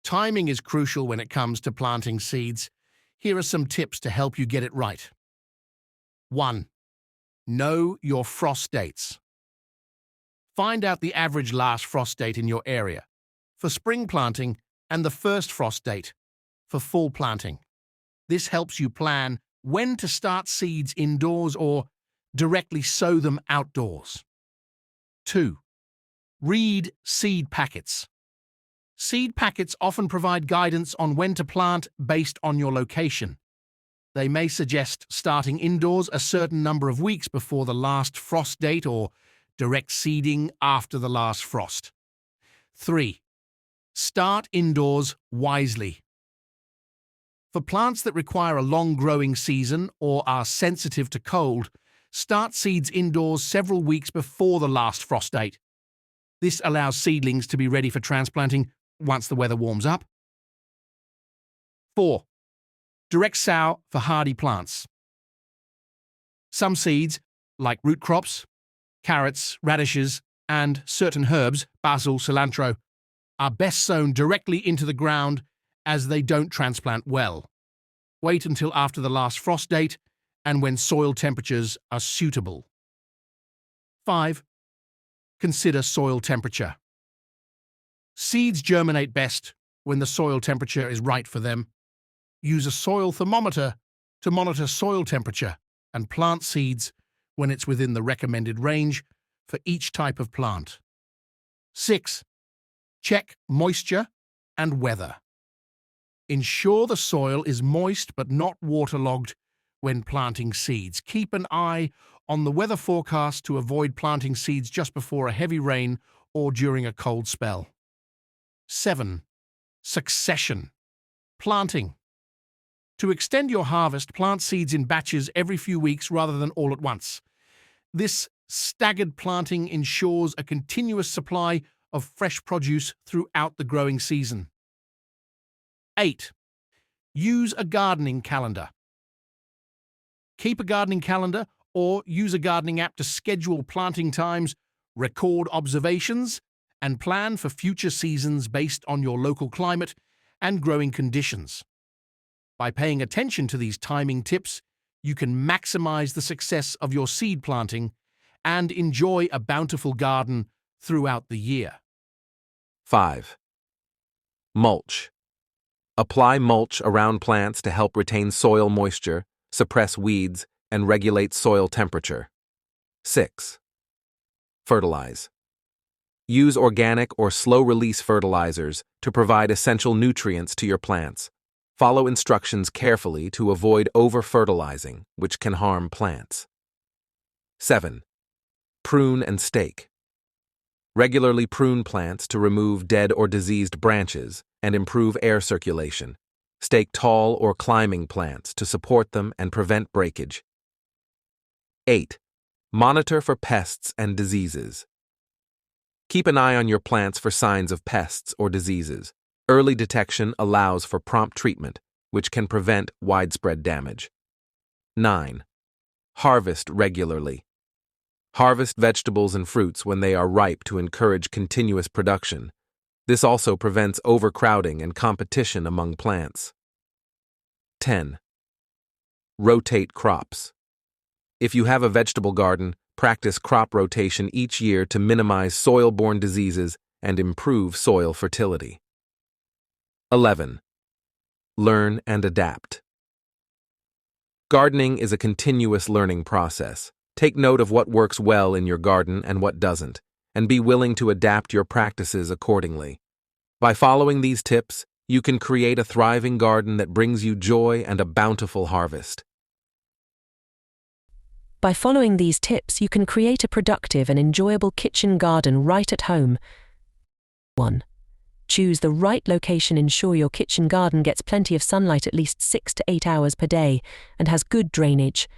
Timing is crucial when it comes to planting seeds. Here are some tips to help you get it right. 1. Know your frost dates. Find out the average last frost date in your area for spring planting and the first frost date for fall planting. This helps you plan when to start seeds indoors or directly sow them outdoors. 2. Read seed packets. Seed packets often provide guidance on when to plant based on your location. They may suggest starting indoors a certain number of weeks before the last frost date or direct seeding after the last frost. 3. Start indoors wisely. For plants that require a long growing season or are sensitive to cold, start seeds indoors several weeks before the last frost date. This allows seedlings to be ready for transplanting once the weather warms up. 4. Direct sow for hardy plants. Some seeds, like root crops, carrots, radishes, and certain herbs, basil, cilantro, are best sown directly into the ground as they don't transplant well. Wait until after the last frost date and when soil temperatures are suitable. 5. Consider soil temperature. Seeds germinate best when the soil temperature is right for them. Use a soil thermometer to monitor soil temperature and plant seeds when it's within the recommended range for each type of plant. 6. Check moisture and weather. Ensure the soil is moist but not waterlogged when planting seeds. Keep an eye on the weather forecast to avoid planting seeds just before a heavy rain or during a cold spell. 7. Succession planting. To extend your harvest, plant seeds in batches every few weeks rather than all at once. This staggered planting ensures a continuous supply of fresh produce throughout the growing season. 8. Use a gardening calendar. Keep a gardening calendar or use a gardening app to schedule planting times, record observations, and plan for future seasons based on your local climate and growing conditions. By paying attention to these timing tips, you can maximize the success of your seed planting and enjoy a bountiful garden throughout the year. 5. Mulch. Apply mulch around plants to help retain soil moisture, suppress weeds, and regulate soil temperature. 6. Fertilize. Use organic or slow-release fertilizers to provide essential nutrients to your plants. Follow instructions carefully to avoid over-fertilizing, which can harm plants. 7. Prune and stake. Regularly prune plants to remove dead or diseased branches and improve air circulation. Stake tall or climbing plants to support them and prevent breakage. 8. Monitor for pests and diseases. Keep an eye on your plants for signs of pests or diseases. Early detection allows for prompt treatment, which can prevent widespread damage. 9. Harvest regularly. Harvest vegetables and fruits when they are ripe to encourage continuous production. This also prevents overcrowding and competition among plants. 10. Rotate crops. If you have a vegetable garden, practice crop rotation each year to minimize soil-borne diseases and improve soil fertility. 11. Learn and adapt. Gardening is a continuous learning process. Take note of what works well in your garden and what doesn't, and be willing to adapt your practices accordingly. By following these tips, you can create a thriving garden that brings you joy and a bountiful harvest. By following these tips, you can create a productive and enjoyable kitchen garden right at home. 1. Choose the right location. Ensure your kitchen garden gets plenty of sunlight at least 6 to 8 hours per day and has good drainage.